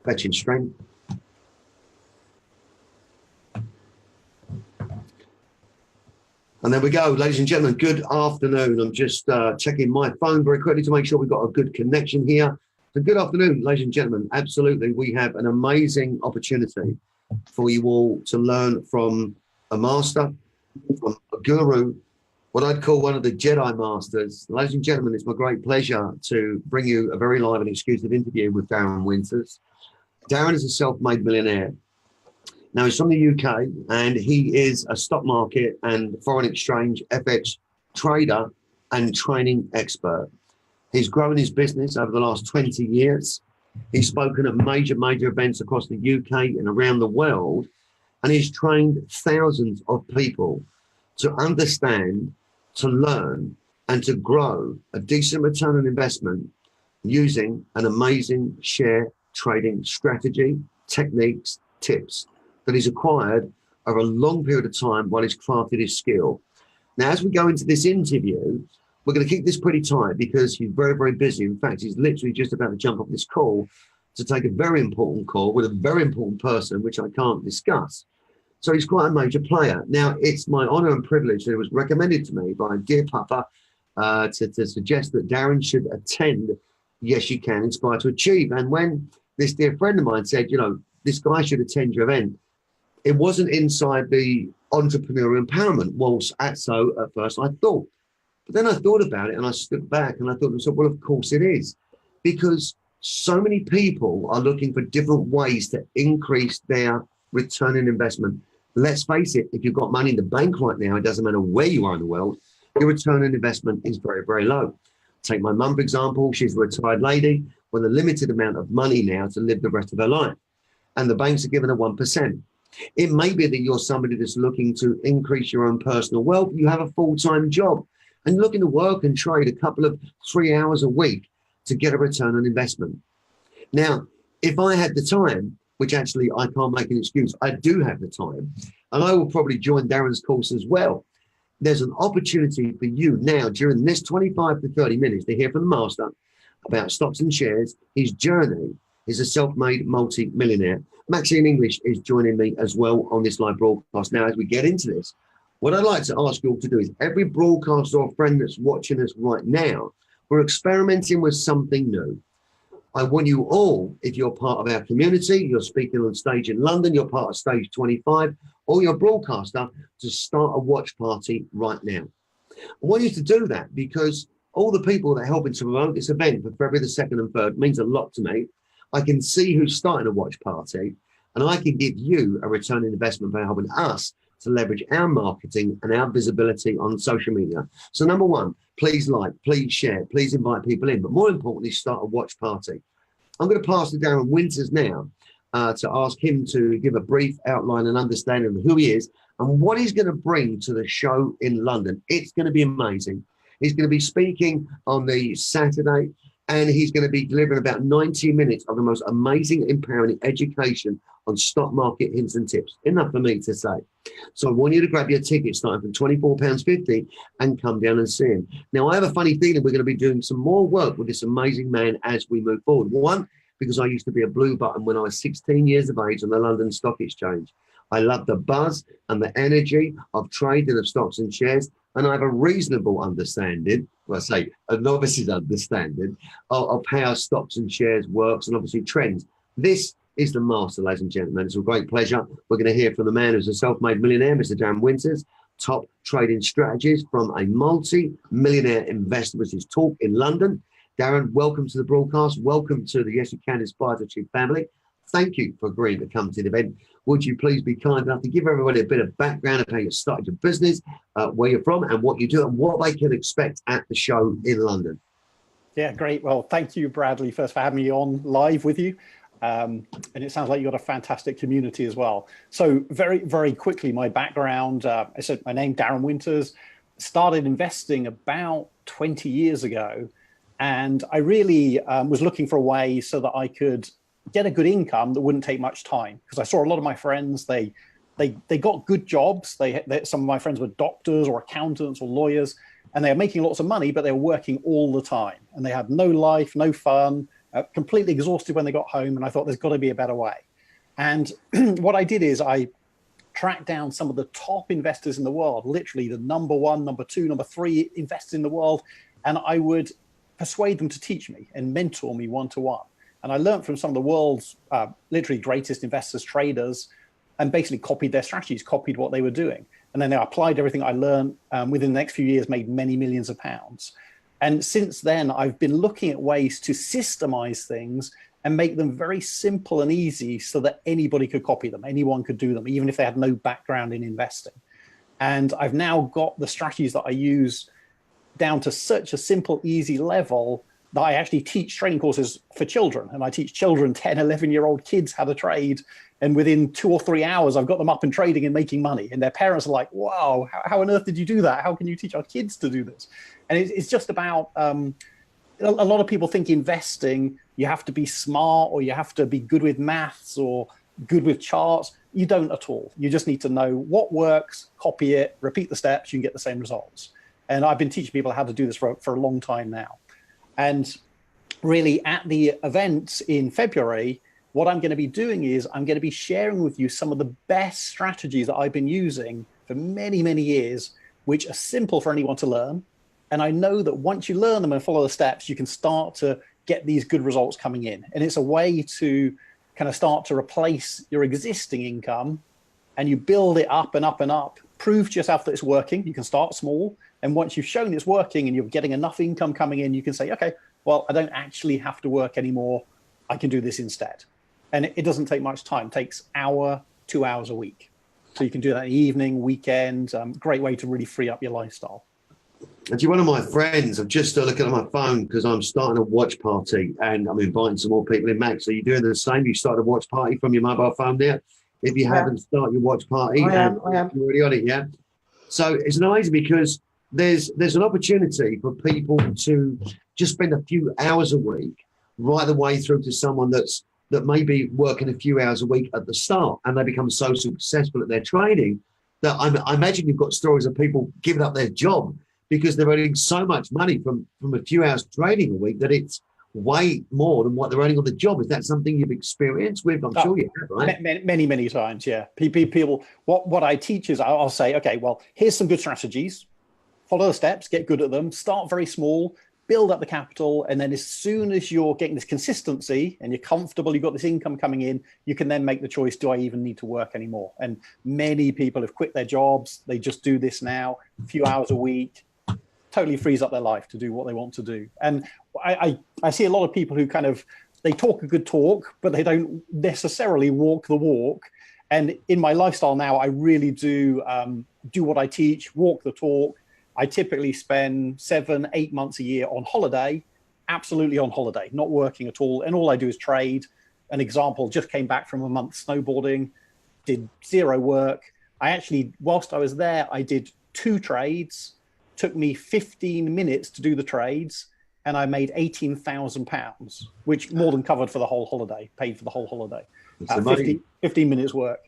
fetching strength. And there we go, ladies and gentlemen, good afternoon. I'm just checking my phone very quickly to make sure we've got a good connection here. So good afternoon, ladies and gentlemen. Absolutely, we have an amazing opportunity for you all to learn from a master, from a guru, what I'd call one of the Jedi masters. Ladies and gentlemen, it's my great pleasure to bring you a very live and exclusive interview with Darren Winters. Darren is a self-made millionaire. Now, he's from the UK and he is a stock market and foreign exchange FX trader and training expert. He's grown his business over the last 20 years. He's spoken at major events across the UK and around the world, and he's trained thousands of people to understand, to learn, and to grow a decent return on investment using an amazing share trading strategy, techniques, tips that he's acquired over a long period of time while he's crafted his skill. Now, as we go into this interview, we're going to keep this pretty tight because he's very busy. In fact, he's literally just about to jump off this call to take a very important call with a very important person, which I can't discuss. So he's quite a major player. Now, it's my honor and privilege that it was recommended to me by dear Papa to suggest that Darren should attend Yes You Can, Inspire to Achieve. And when this dear friend of mine said, you know, this guy should attend your event, it wasn't inside the entrepreneurial empowerment. Well, so at first I thought. But then I thought about it and I stood back and I thought to myself, well, of course it is. Because so many people are looking for different ways to increase their return on investment. Let's face it, if you've got money in the bank right now, it doesn't matter where you are in the world, your return on investment is very low. Take my mum, for example. She's a retired lady with a limited amount of money now to live the rest of her life. And the banks are giving her 1%. It may be that you're somebody that's looking to increase your own personal wealth. You have a full-time job and looking to work and trade a couple of 3 hours a week to get a return on investment. Now, if I had the time, which actually I can't make an excuse, I do have the time, and I will probably join Darren's course as well. There's an opportunity for you now during this 25 to 30 minutes to hear from the master about stocks and shares, his journey. He's a self-made multi-millionaire. Maxine English is joining me as well on this live broadcast. Now, as we get into this, what I'd like to ask you all to do is every broadcaster or friend that's watching us right now, we're experimenting with something new. I want you all, if you're part of our community, you're speaking on stage in London, you're part of Stage 25, or you're a broadcaster, to start a watch party right now. I want you to do that because all the people that are helping to promote this event for February the 2nd and 3rd means a lot to me. I can see who's starting a watch party, and I can give you a return on investment by helping us to leverage our marketing and our visibility on social media. So number one, please like, please share, please invite people in, but more importantly, start a watch party. I'm going to pass to Darren Winters now to ask him to give a brief outline and understanding of who he is and what he's going to bring to the show in London. It's going to be amazing. He's going to be speaking on the Saturday, and he's going to be delivering about 90 minutes of the most amazing, empowering education on stock market hints and tips. Enough for me to say. So I want you to grab your ticket starting from £24.50 and come down and see him. Now, I have a funny feeling we're going to be doing some more work with this amazing man as we move forward. One, because I used to be a blue button when I was 16 years of age on the London Stock Exchange. I love the buzz and the energy of trading of stocks and shares, and I have a reasonable understanding, well, I say a novice's understanding, of how stocks and shares works and obviously trends. This is the master, ladies and gentlemen. It's a great pleasure. We're going to hear from the man who's a self-made millionaire, Mr. Darren Winters, top trading strategist from a multi-millionaire investor, which is Talk in London. Darren, welcome to the broadcast. Welcome to the Yes You Can Inspire to Achieve family. Thank you for agreeing to come to the event. Would you please be kind enough to give everybody a bit of background of how you started your business, where you're from and what you do and what they can expect at the show in London? Yeah, great. Well, thank you, Bradley, first for having me on live with you. And it sounds like you've got a fantastic community as well. So very quickly, my background, I said my name, Darren Winters, started investing about 20 years ago. And I really was looking for a way so that I could get a good income that wouldn't take much time. Because I saw a lot of my friends, they got good jobs. Some of my friends were doctors or accountants or lawyers, and they were making lots of money, but they were working all the time. And they had no life, no fun, completely exhausted when they got home. And I thought there's got to be a better way. And what I did is I tracked down some of the top investors in the world, literally the number one, number two, number three investors in the world. And I would persuade them to teach me and mentor me one-to-one. And I learned from some of the world's literally greatest investors, traders, and basically copied their strategies, copied what they were doing. And then I applied everything I learned within the next few years, made many millions of pounds. And since then, I've been looking at ways to systemize things and make them very simple and easy so that anybody could copy them. Anyone could do them, even if they had no background in investing. And I've now got the strategies that I use down to such a simple, easy level that I actually teach training courses for children. And I teach children, 10, 11-year-old kids how to trade. And within 2 or 3 hours, I've got them up and trading and making money. And their parents are like, wow, how on earth did you do that? How can you teach our kids to do this? And it's just about, a lot of people think investing, you have to be smart or you have to be good with maths or good with charts. You don't at all. You just need to know what works, copy it, repeat the steps, you can get the same results. And I've been teaching people how to do this for a long time now. And really at the event in February, what I'm going to be doing is I'm going to be sharing with you some of the best strategies that I've been using for many, many years, which are simple for anyone to learn. And I know that once you learn them and follow the steps, you can start to get these good results coming in. And it's a way to kind of start to replace your existing income, and you build it up and up and up. Prove to yourself that it's working. You can start small. And once you've shown it's working and you're getting enough income coming in, you can say, okay, well, I don't actually have to work anymore. I can do this instead. And it doesn't take much time. It takes hour, 2 hours a week. So you can do that in the evening, weekend. Great way to really free up your lifestyle. Actually, one of my friends, I'm just looking at my phone because I'm starting a watch party and I'm inviting some more people in. Max, are you doing the same? You started a watch party from your mobile phone there? If you haven't started your watch party, I am. You're already on it, yeah? So it's amazing because there's an opportunity for people to just spend a few hours a week right the way through to someone that may be working a few hours a week at the start and they become so successful at their trading that I imagine you've got stories of people giving up their job because they're earning so much money from a few hours trading a week that it's way more than what they're earning on the job. Is that something you've experienced with? I'm sure you have, right? Many, many times, yeah. People, what I teach is I'll say, okay, well, here's some good strategies. Follow the steps, get good at them, start very small, build up the capital. And then as soon as you're getting this consistency and you're comfortable, you've got this income coming in, you can then make the choice, do I even need to work anymore? And many people have quit their jobs. They just do this now, a few hours a week. Totally frees up their life to do what they want to do. And I see a lot of people who kind of, they talk a good talk, but they don't necessarily walk the walk. And in my lifestyle now, I really do what I teach, walk the talk. I typically spend 7-8 months a year on holiday, absolutely on holiday, not working at all. And all I do is trade. An example, just came back from a month snowboarding, did zero work. I actually, whilst I was there, I did 2 trades. Took me 15 minutes to do the trades, and I made £18,000, which more than covered for the whole holiday, paid for the whole holiday. 15 minutes work.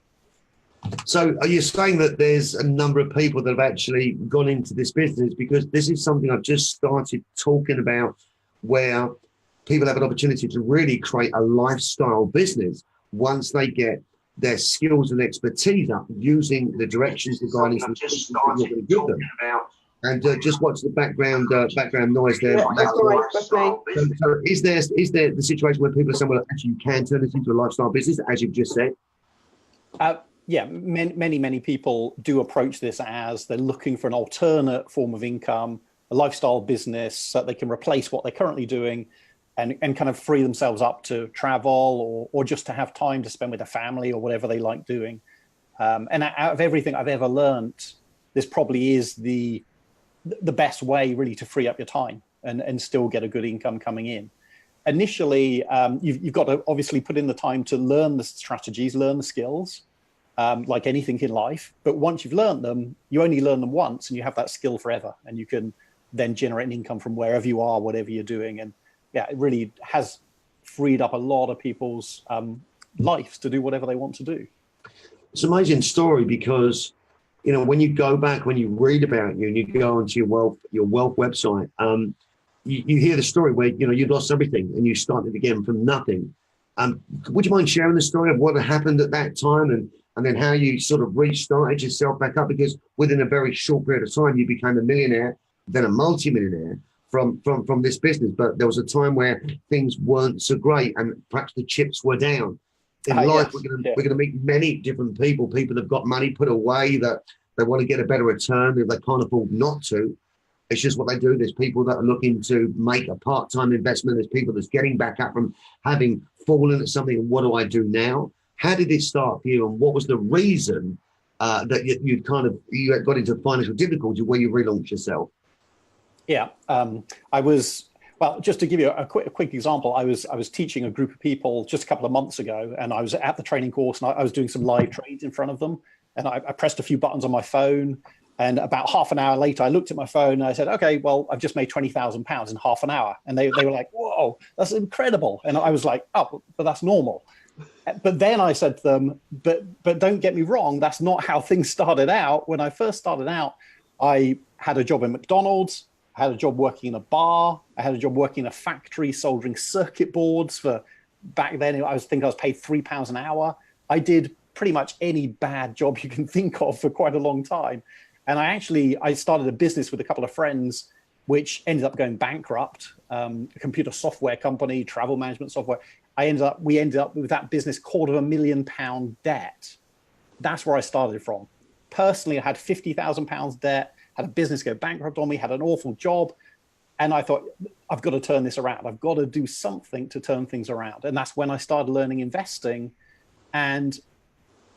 So are you saying that there's a number of people that have actually gone into this business? Because this is something I've just started talking about, where people have an opportunity to really create a lifestyle business once they get their skills and expertise up using the directions, the guidance, and just started talking about. And just watch the background noise there. Yeah, that's right. So is there the situation where people are saying, well, actually you can turn this into a lifestyle business, as you've just said? Yeah, many people do approach this as they're looking for an alternate form of income, a lifestyle business, so they can replace what they're currently doing and kind of free themselves up to travel or just to have time to spend with their family or whatever they like doing. And out of everything I've ever learned, this probably is the best way really to free up your time and still get a good income coming in. Initially, you've got to obviously put in the time to learn the strategies, learn the skills, like anything in life. But once you've learned them, you only learn them once and you have that skill forever. And you can then generate an income from wherever you are, whatever you're doing. And yeah, it really has freed up a lot of people's lives to do whatever they want to do. It's an amazing story because, when you go back, when you read about you and you go onto your wealth website, you hear the story where, you'd lost everything and you started again from nothing. Would you mind sharing the story of what had happened at that time and then how you sort of restarted yourself back up? Because within a very short period of time, you became a millionaire, then a multi-millionaire from this business. But there was a time where things weren't so great and perhaps the chips were down. In life, yes. we're gonna meet many different people. People have got money put away that they want to get a better return if they can't afford not to. It's just what they do. There's people that are looking to make a part-time investment. There's people that's getting back up from having fallen at something. And what do I do now? How did it start for you? And what was the reason that you got into financial difficulty where you relaunched yourself? Yeah, well, just to give you a quick example, I was teaching a group of people just a couple of months ago, and I was at the training course, and I was doing some live trades in front of them, and I pressed a few buttons on my phone, and about half an hour later, I looked at my phone and I said, okay, well, I've just made £20,000 in half an hour. And they were like, whoa, that's incredible. And I was like, oh, but that's normal. But then I said to them, but don't get me wrong, that's not how things started out. When I first started out, I had a job in McDonald's, I had a job working in a bar, I had a job working in a factory soldering circuit boards for, back then, I was paid £3 an hour. I did pretty much any bad job you can think of for quite a long time. And I started a business with a couple of friends, which ended up going bankrupt, a computer software company, travel management software. We ended up with that business £250,000 debt. That's where I started from. Personally, I had £50,000 debt, had a business go bankrupt on me, had an awful job. And I thought, I've got to turn this around. I've got to do something to turn things around. And that's when I started learning investing. And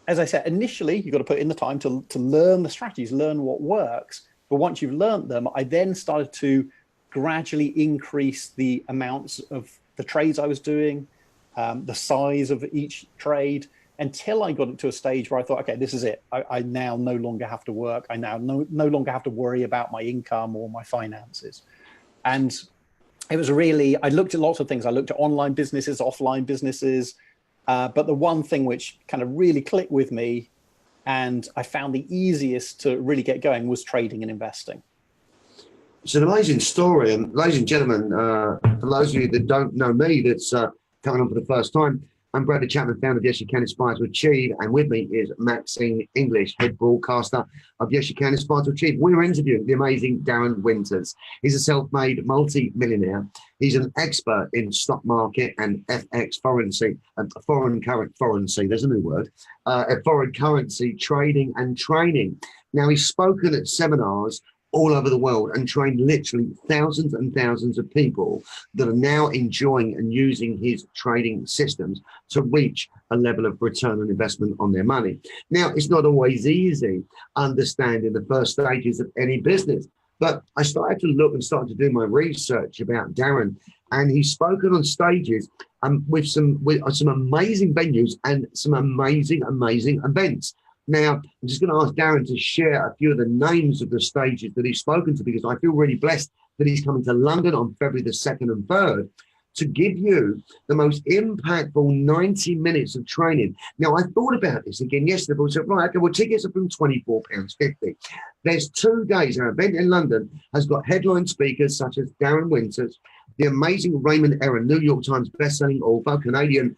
as I said, initially, you've got to put in the time to learn the strategies, learn what works. But once you've learned them, I then started to gradually increase the amounts of the trades I was doing, the size of each trade, until I got to a stage where I thought, okay, this is it. I now no longer have to work. I now no longer have to worry about my income or my finances. And it was really, I looked at lots of things. I looked at online businesses, offline businesses, but the one thing which kind of really clicked with me and I found the easiest to really get going was trading and investing. It's an amazing story. And ladies and gentlemen, for those of you that don't know me, that's coming on for the first time, I'm Bradley Chapman, founder of Yes You Can Aspire to Achieve, and with me is Maxine English, head broadcaster of Yes You Can Aspire to Achieve. We're interviewing the amazing Darren Winters. He's a self-made multi-millionaire. He's an expert in stock market and FX foreign currency, there's a new word, foreign currency trading and training. Now, he's spoken at seminars all over the world and trained literally thousands and thousands of people that are now enjoying and using his trading systems to reach a level of return on investment on their money. Now, it's not always easy understanding the first stages of any business, but I started to look and started to do my research about Darren, and he's spoken on stages with some amazing venues and some amazing events. Now, I'm just going to ask Darren to share a few of the names of the stages that he's spoken to, because I feel really blessed that he's coming to London on February the 2nd and 3rd to give you the most impactful 90 minutes of training. Now, I thought about this again yesterday, but I said, right, okay, well, tickets are from £24.50. There's 2 days. Our event in London has got headline speakers such as Darren Winters, the amazing Raymond Aaron, New York Times bestselling author, Canadian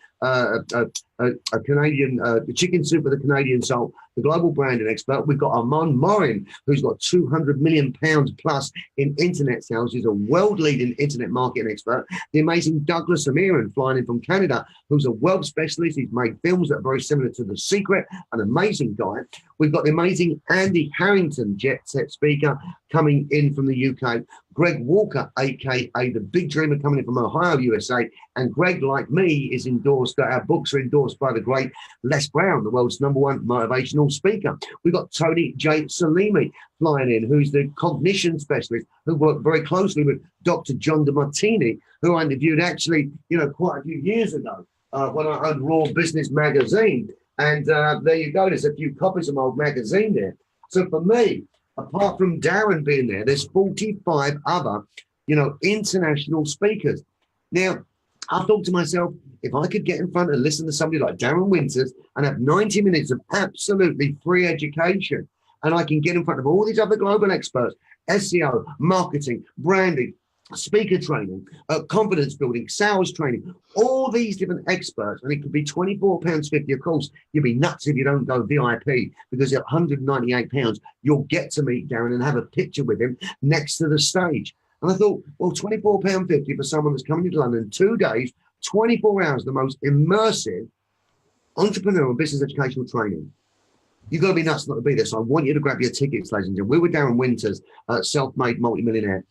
chicken soup with a Canadian soul, the global branding expert. We've got Armand Morin, who's got £200 million plus in internet sales. He's a world-leading internet marketing expert. The amazing Douglas Amiran, flying in from Canada, who's a wealth specialist. He's made films that are very similar to The Secret, an amazing guy. We've got the amazing Andy Harrington, jet set speaker, coming in from the UK. Greg Walker, aka the Big Dreamer, coming in from Ohio, USA. And Greg, like me, is endorsed. Our books are endorsed by the great Les Brown, the world's #1 motivational speaker. We've got Tony J. Salimi flying in, who's the cognition specialist, who worked very closely with Dr. John DeMartini, who I interviewed actually, quite a few years ago when I owned Raw Business Magazine. And there you go. There's a few copies of my old magazine there. So for me, apart from Darren being there, there's 45 other, international speakers. Now, I thought to myself, if I could get in front and listen to somebody like Darren Winters and have 90 minutes of absolutely free education, and I can get in front of all these other global experts, SEO, marketing, branding, speaker training, confidence building, sales training, all these different experts. And it could be £24.50 a course. You'd be nuts if you don't go VIP, because at £198, you'll get to meet Darren and have a picture with him next to the stage. And I thought, well, £24.50 for someone that's coming to London 2 days, 24 hours, the most immersive entrepreneurial business educational training. You've got to be nuts not to be there. So I want you to grab your tickets, ladies and gentlemen. We're with Darren Winters, self-made multimillionaire.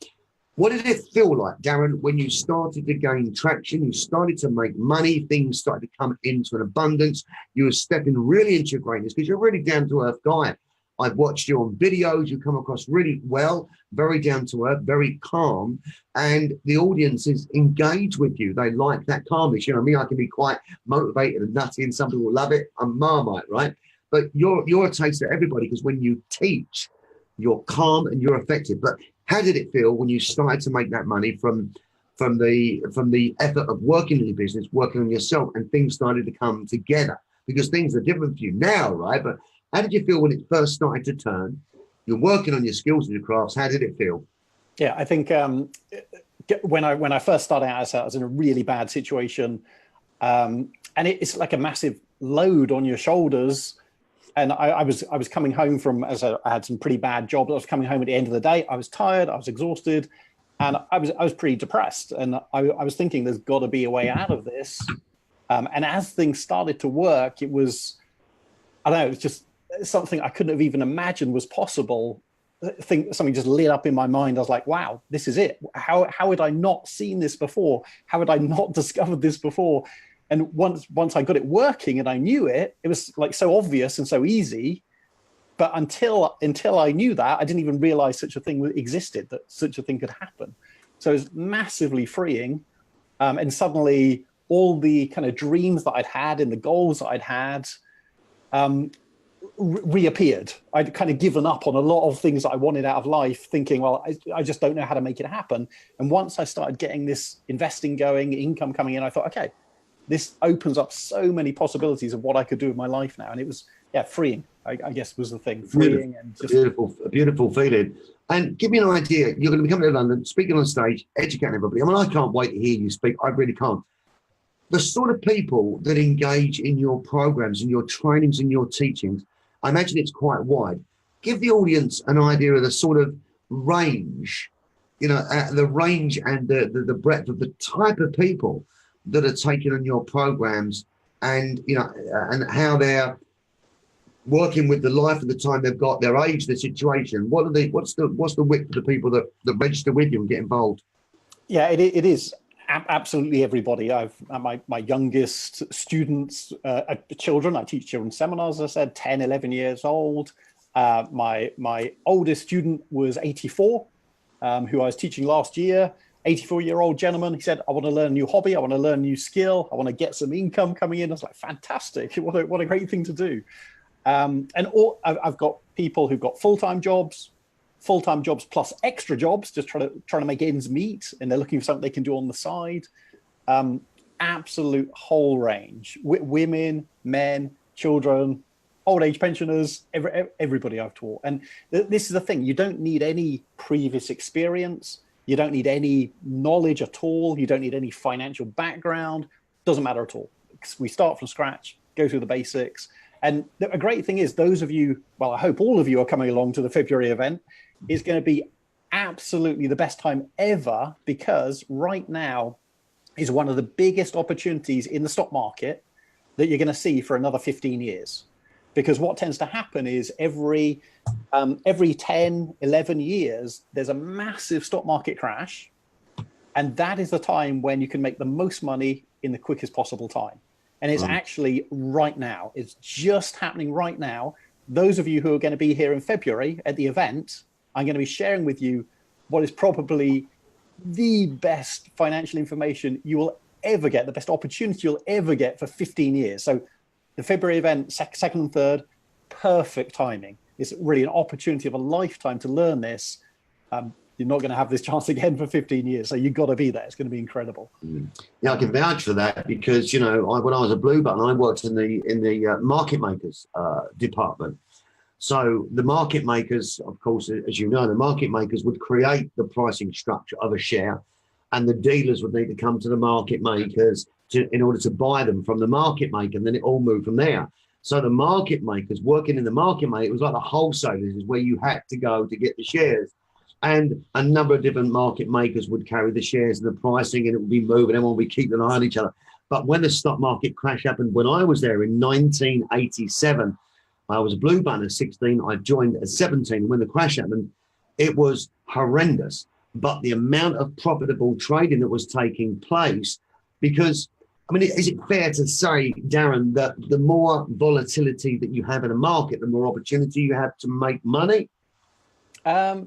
What did it feel like, Darren, when you started to gain traction, you started to make money, things started to come into an abundance, you were stepping really into your greatness, because you're a really down-to-earth guy. I've watched you on videos, you come across really well, very down-to-earth, very calm, and the audience is engaged with you. They like that calmness. You know me, I can be quite motivated and nutty, and some people love it. I'm Marmite, right? But you're a taste of everybody, because when you teach, you're calm and you're effective. But how did it feel when you started to make that money from the effort of working in your business, working on yourself, and things started to come together? Because things are different for you now, right? But how did you feel when it first started to turn? You're working on your skills and your crafts. How did it feel? Yeah, I think when I first started out, I was in a really bad situation, and it's like a massive load on your shoulders. And I was coming home from, I had some pretty bad jobs. I was coming home at the end of the day. I was tired. I was exhausted, and I was pretty depressed. And I was thinking, there's got to be a way out of this. And as things started to work, it was, I don't know, it was just something I couldn't have even imagined was possible. Something just lit up in my mind. I was like, wow, this is it. How had I not seen this before? How had I not discovered this before? And once I got it working and I knew it, it was like so obvious and so easy. But until I knew that, I didn't even realize such a thing existed, that such a thing could happen. So it was massively freeing. And suddenly all the kind of dreams that I'd had and the goals that I'd had reappeared. I'd kind of given up on a lot of things that I wanted out of life, thinking, well, I just don't know how to make it happen. And once I started getting this investing going, income coming in, I thought, okay, this opens up so many possibilities of what I could do with my life now. And it was, freeing, I guess was the thing. Freeing and just a beautiful feeling. And give me an idea. You're going to be coming to London, speaking on stage, educating everybody. I mean, I can't wait to hear you speak. I really can't. The sort of people that engage in your programs and your trainings and your teachings, I imagine it's quite wide. Give the audience an idea of the sort of range, the range and the breadth of the type of people that are taking on your programs, and and how they're working with the life of the time they've got, their age, their situation. What's the width of the people that register with you and get involved? Yeah, it is absolutely everybody. I've my youngest students, children. I teach children seminars. As I said, 10, 11 years old. My oldest student was 84, who I was teaching last year. 84-year-old gentleman. He said, I want to learn a new hobby. I want to learn a new skill. I want to get some income coming in. I was like, fantastic. What a great thing to do. I've got people who've got full-time jobs plus extra jobs, just trying to make ends meet. And they're looking for something they can do on the side. Absolute whole range. Women, men, children, old age pensioners, everybody I've taught. And this is the thing. You don't need any previous experience. You don't need any knowledge at all. You don't need any financial background. Doesn't matter at all. We start from scratch, go through the basics. And a great thing is, those of you, well, I hope all of you are coming along to the February event. Is going to be absolutely the best time ever, because right now is one of the biggest opportunities in the stock market that you're going to see for another 15 years. Because what tends to happen is every 10, 11 years, there's a massive stock market crash. And that is the time when you can make the most money in the quickest possible time. And it's actually right now. It's just happening right now. Those of you who are going to be here in February at the event, I'm going to be sharing with you what is probably the best financial information you will ever get, the best opportunity you'll ever get for 15 years. So the February event, second and third, perfect timing. It's really an opportunity of a lifetime to learn this. You're not going to have this chance again for 15 years. So you've got to be there. It's going to be incredible. Yeah, I can vouch for that, because, when I was a blue button, I worked in the market makers department. So the market makers, of course, as you know, the market makers would create the pricing structure of a share, and the dealers would need to come to the market makers in order to buy them from the market maker, and then it all moved from there. So the market makers working in the market maker, it was like the wholesalers, is where you had to go to get the shares. And a number of different market makers would carry the shares and the pricing, and it would be moving, everyone would be keeping an eye on each other. But when the stock market crash happened, when I was there in 1987, I was a blue button at 16, I joined at 17. When the crash happened, it was horrendous. But the amount of profitable trading that was taking place, because, I mean, is it fair to say, Darren, that the more volatility that you have in a market, the more opportunity you have to make money?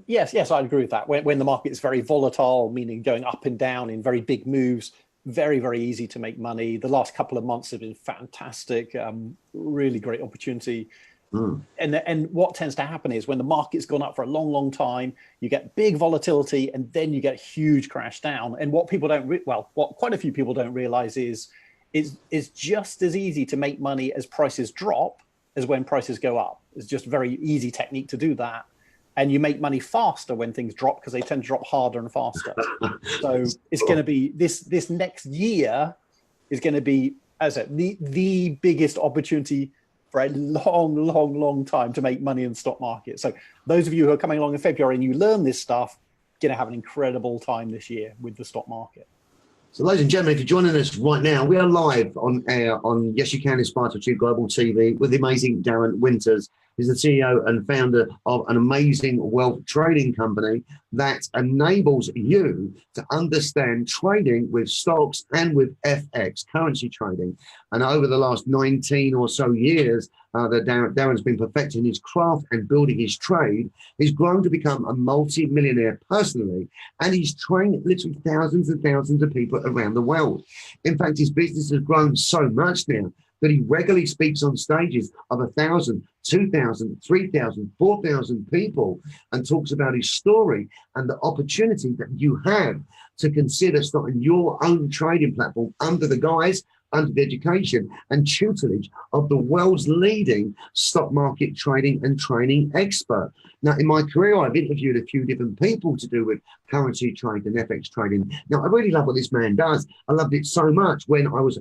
Yes, I agree with that. When the market is very volatile, meaning going up and down in very big moves, very, very easy to make money. The last couple of months have been fantastic, really great opportunity. And what tends to happen is when the market's gone up for a long, long time, you get big volatility and then you get a huge crash down. And what people don't, what quite a few people don't realize is just as easy to make money as prices drop as when prices go up. It's just a very easy technique to do that. And you make money faster when things drop because they tend to drop harder and faster. So it's going to be this next year is going to be, as I said, the biggest opportunity for a long, long, long time to make money in the stock market. So those of you who are coming along in February and you learn this stuff, you're going to have an incredible time this year with the stock market. So ladies and gentlemen, if you're joining us right now, we are live on air on Yes You Can Inspire to Achieve Global TV with the amazing Darren Winters. He's the CEO and founder of an amazing wealth trading company that enables you to understand trading with stocks and with FX, currency trading. And over the last 19 or so years, that Darren's been perfecting his craft and building his trade. He's grown to become a multi-millionaire personally, and he's trained literally thousands and thousands of people around the world. In fact, his business has grown so much now that he regularly speaks on stages of 1,000, 2,000, 3,000, 4,000 people and talks about his story and the opportunity that you have to consider starting your own trading platform under the guise, under the education and tutelage of the world's leading stock market trading and training expert. Now, in my career, I've interviewed a few different people to do with currency trading and FX trading. Now, I really love what this man does. I loved it so much when I was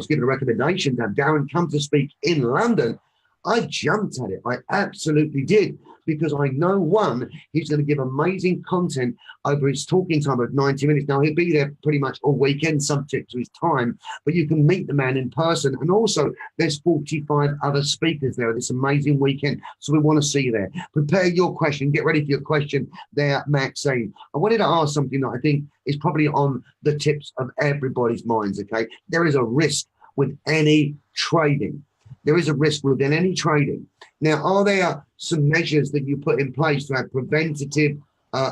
given a recommendation to have Darren come to speak in London. I jumped at it. I absolutely did, because I know, one, he's going to give amazing content over his talking time of 90 minutes. Now, he'll be there pretty much all weekend, subject to his time, but you can meet the man in person. And also, there's 45 other speakers there this amazing weekend. So we want to see you there. Prepare your question. Get ready for your question there, Maxine. I wanted to ask something that I think is probably on the tips of everybody's minds, okay? There is a risk with any trading. There is a risk within any trading. Now, are there some measures that you put in place to have preventative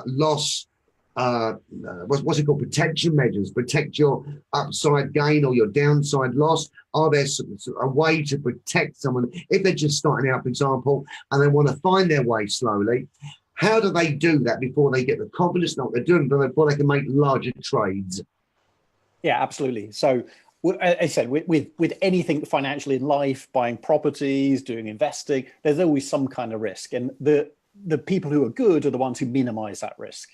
loss, what's it called, protection measures, protect your upside gain or your downside loss? Are there a way to protect someone if they're just starting out, for example, and they want to find their way slowly? How do they do that before they get the confidence in what they're doing, before they can make larger trades? Yeah, absolutely. So, as I said, with anything financially in life, buying properties, doing investing, there's always some kind of risk. And the people who are good are the ones who minimize that risk.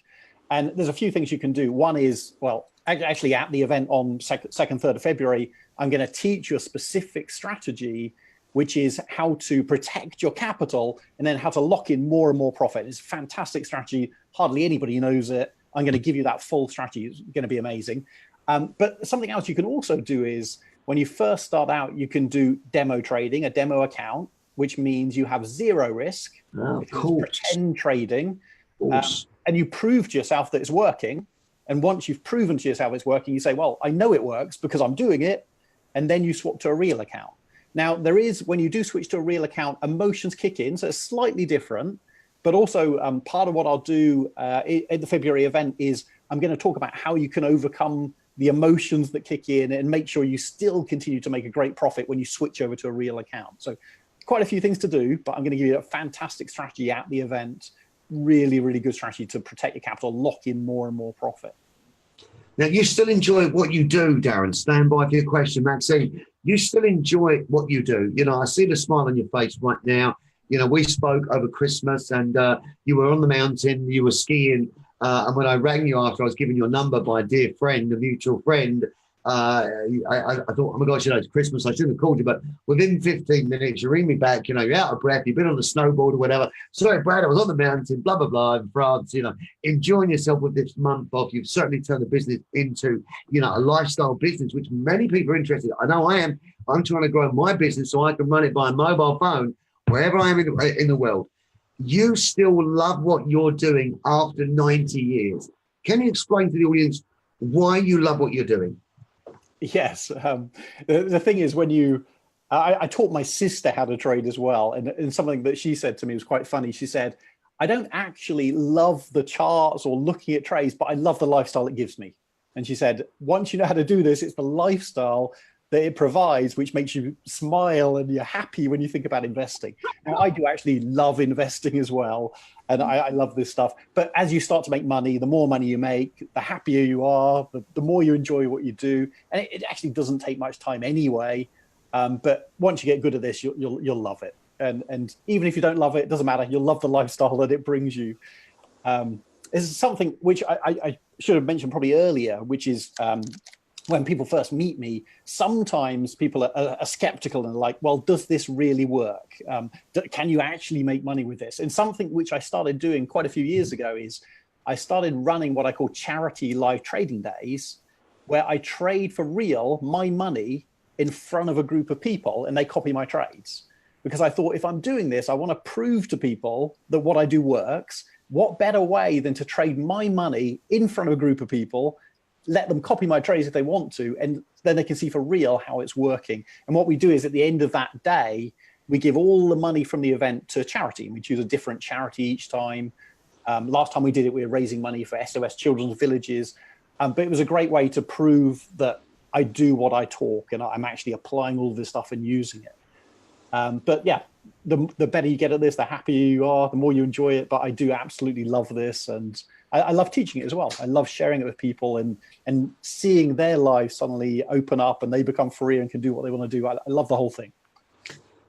And there's a few things you can do. One is, well, actually at the event on 2nd, 3rd of February, I'm going to teach you a specific strategy, which is how to protect your capital and then how to lock in more and more profit. It's a fantastic strategy. Hardly anybody knows it. I'm going to give you that full strategy. It's going to be amazing. But something else you can also do is when you first start out, you can do demo trading, a demo account, which means you have zero risk. Oh, cool. Pretend trading. And you prove to yourself that it's working. And once you've proven to yourself it's working, you say, well, I know it works because I'm doing it. And then you swap to a real account. Now, there is, when you do switch to a real account, emotions kick in. So it's slightly different. But also part of what I'll do at the February event is I'm going to talk about how you can overcome the emotions that kick in and make sure you still continue to make a great profit when you switch over to a real account. So quite a few things to do, but I'm going to give you a fantastic strategy at the event. Really, really good strategy to protect your capital, lock in more and more profit. Now, you still enjoy what you do, Darren. Stand by for your question, Maxine. You still enjoy what you do. You know, I see the smile on your face right now. We spoke over Christmas, and you were on the mountain, you were skiing, and when I rang you after I was given your number by a dear friend, a mutual friend, I thought, oh my gosh, it's Christmas, I shouldn't have called you. But within 15 minutes, you ring me back, you're out of breath, you've been on the snowboard or whatever. Sorry, Brad, I was on the mountain, blah, blah, blah, in France, enjoying yourself with this month off. You've certainly turned the business into, a lifestyle business, which many people are interested in. I know I am. I'm trying to grow my business so I can run it by a mobile phone wherever I am in the world. You still love what you're doing after 90 years. Can you explain to the audience why you love what you're doing? Yes. The thing is, I taught my sister how to trade as well. And something that she said to me was quite funny. She said, I don't actually love the charts or looking at trades, but I love the lifestyle it gives me. And she said, once you know how to do this, it's the lifestyle that it provides, which makes you smile and you're happy when you think about investing. And I do actually love investing as well. And I love this stuff. But as you start to make money, the more money you make, the happier you are, the more you enjoy what you do. And it actually doesn't take much time anyway. But once you get good at this, you'll love it. And even if you don't love it, it doesn't matter. You'll love the lifestyle that it brings you. There's something which I should have mentioned probably earlier, which is when people first meet me, sometimes people are skeptical and like, well, does this really work? Can you actually make money with this? And something which I started doing quite a few years ago is I started running what I call charity live trading days, where I trade for real my money in front of a group of people and they copy my trades. Because I thought, if I'm doing this, I want to prove to people that what I do works. What better way than to trade my money in front of a group of people, let them copy my trades if they want to, and then they can see for real how it's working. And what we do is at the end of that day, we give all the money from the event to charity. We choose a different charity each time. Last time we did it, we were raising money for SOS Children's Villages. But it was a great way to prove that I do what I talk and I'm actually applying all this stuff and using it. But yeah, the better you get at this, the happier you are, the more you enjoy it. But I do absolutely love this. And I love teaching it as well. I love sharing it with people and seeing their lives suddenly open up and they become free and can do what they want to do. I love the whole thing.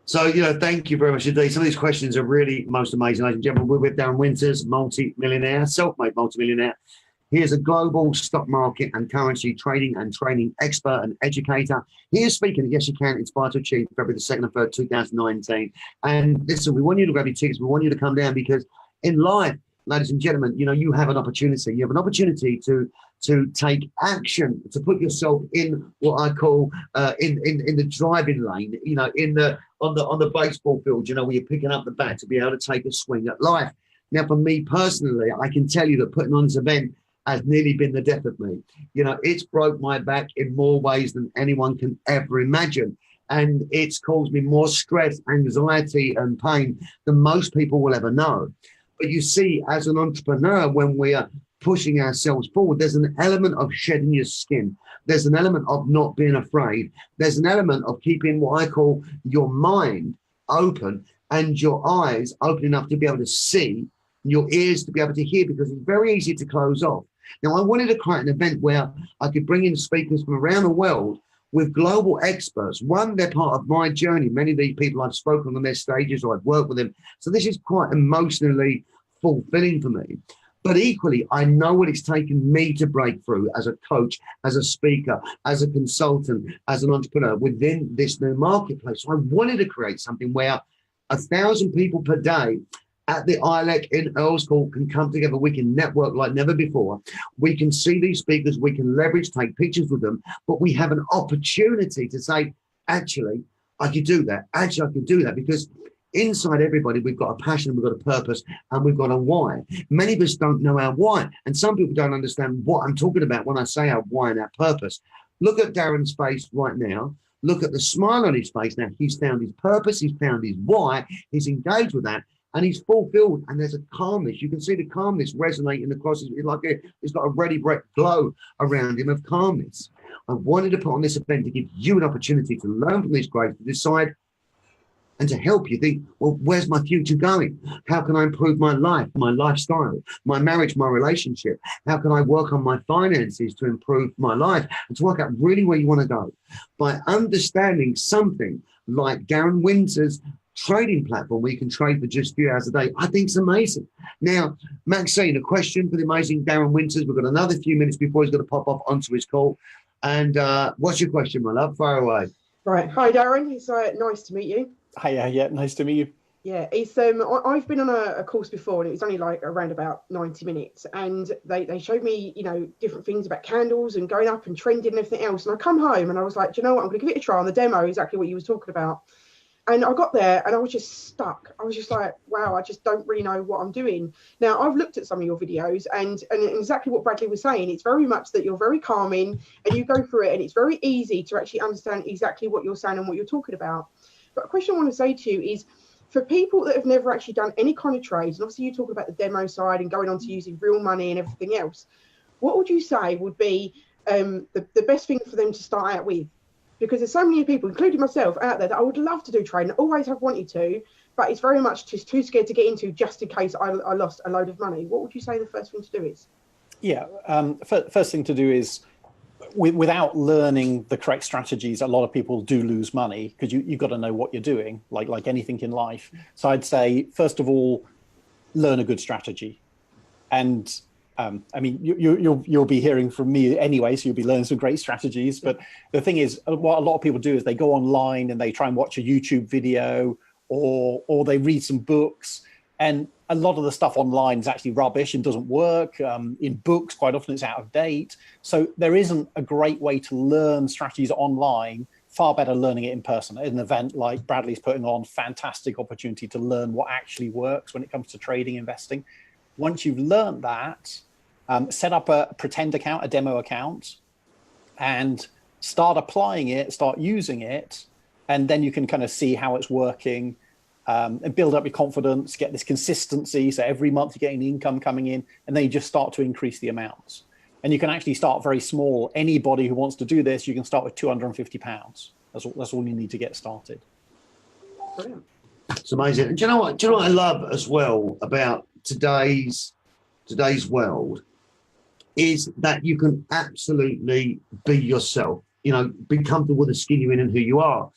So, thank you very much indeed. Some of these questions are really most amazing. Ladies and gentlemen, we're with Darren Winters, multi-millionaire, self-made multi-millionaire. He is a global stock market and currency trading and training expert and educator. He is speaking at Yes You Can, Inspire to Achieve, February the 2nd and 3rd, 2019. And listen, we want you to grab your tickets. We want you to come down because in life, ladies and gentlemen, you have an opportunity. You have an opportunity to take action, to put yourself in what I call in the driving lane, on the baseball field, where you're picking up the bat to be able to take a swing at life. Now, for me personally, I can tell you that putting on this event has nearly been the death of me. It's broke my back in more ways than anyone can ever imagine. And it's caused me more stress, anxiety, and pain than most people will ever know. But you see, as an entrepreneur, when we are pushing ourselves forward, there's an element of shedding your skin. There's an element of not being afraid. There's an element of keeping what I call your mind open and your eyes open enough to be able to see, your ears to be able to hear, because it's very easy to close off. Now, I wanted to create an event where I could bring in speakers from around the world with global experts. One, they're part of my journey. Many of these people I've spoken on their stages or I've worked with them. So this is quite emotionally fulfilling for me. But equally, I know what it's taken me to break through as a coach, as a speaker, as a consultant, as an entrepreneur within this new marketplace. So I wanted to create something where 1,000 people per day at the ILEC in Earl's Court can come together. We can network like never before. We can see these speakers, we can leverage, take pictures with them, but we have an opportunity to say, actually, I could do that. Actually, I could do that, because inside everybody, we've got a passion, we've got a purpose, and we've got a why. Many of us don't know our why, and some people don't understand what I'm talking about when I say our why and our purpose. Look at Darren's face right now. Look at the smile on his face now. He's found his purpose, he's found his why, he's engaged with that, and he's fulfilled, and there's a calmness. You can see the calmness resonating across. It's got a ready breath glow around him of calmness. I wanted to put on this event to give you an opportunity to learn from these greats, to decide and to help you think, well, where's my future going? How can I improve my life, my lifestyle, my marriage, my relationship? How can I work on my finances to improve my life and to work out really where you want to go? By understanding something like Darren Winters' trading platform where you can trade for just a few hours a day. I think it's amazing. Now, Maxine, a question for the amazing Darren Winters. We've got another few minutes before he's going to pop off onto his call. And what's your question, my love? Fire away. Right. Hi, Darren. It's nice to meet you. Hi, yeah, nice to meet you. Yeah, it's I've been on a course before, and it was only like around about 90 minutes, and they showed me, you know, different things about candles and going up and trending and everything else. And I come home and I was like, do you know what? I'm going to give it a try on the demo, exactly what you were talking about. And I got there and I was just stuck. I was just like, wow, I just don't really know what I'm doing. Now, I've looked at some of your videos and exactly what Bradley was saying. It's very much that you're very calming and you go through it, and it's very easy to actually understand exactly what you're saying and what you're talking about. But a question I want to say to you is, for people that have never actually done any kind of trades, and obviously you talk about the demo side and going on to using real money and everything else, what would you say would be the best thing for them to start out with? Because there's so many people, including myself, out there that I would love to do trading, always have wanted to, but it's very much just too scared to get into just in case I lost a load of money. What would you say the first thing to do is? Yeah, first thing to do is, without learning the correct strategies, a lot of people do lose money because you've got to know what you're doing, like anything in life. So I'd say, first of all, learn a good strategy. And I mean, you'll be hearing from me anyway, so you'll be learning some great strategies. But the thing is, what a lot of people do is they go online and they try and watch a YouTube video, or they read some books. And a lot of the stuff online is actually rubbish and doesn't work. In books, quite often it's out of date. So there isn't a great way to learn strategies online. Far better learning it in person. At an event like Bradley's putting on, fantastic opportunity to learn what actually works when it comes to trading, investing. Once you've learned that, set up a pretend account, a demo account, and start applying it, start using it, and then you can kind of see how it's working. And build up your confidence, get this consistency. So every month you're getting the income coming in, and then you just start to increase the amounts. And you can actually start very small. Anybody who wants to do this, you can start with £250. That's all you need to get started. Brilliant. It's amazing. And do you know what? Do you know what I love as well about today's world is that you can absolutely be yourself. You know, be comfortable with the skin you're in and who you are.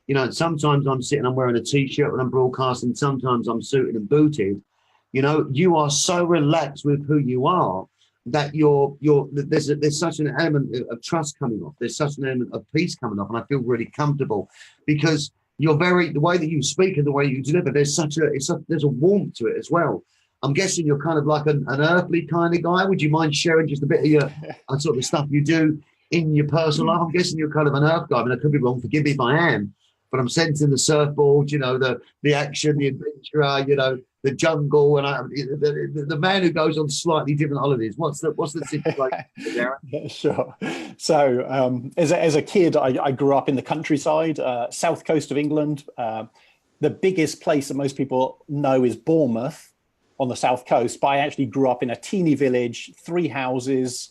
You know, sometimes I'm wearing a t-shirt when I'm broadcasting. Sometimes I'm suited and booted. You know, you are so relaxed with who you are that there's such an element of trust coming off. There's such an element of peace coming off, and I feel really comfortable because the way that you speak and the way you deliver. There's a warmth to it as well. I'm guessing you're kind of like an earthly kind of guy. Would you mind sharing just a bit of your sort of stuff you do in your personal life? I'm guessing you're kind of an earth guy. I mean, I could be wrong. Forgive me if I am. But I'm sensing the surfboard, you know, the action, the adventurer, you know, the jungle, and the man who goes on slightly different holidays. What's the situation, Darren? Yeah, sure. So as a kid, I grew up in the countryside, south coast of England. The biggest place that most people know is Bournemouth on the south coast, but I actually grew up in a teeny village, 3 houses.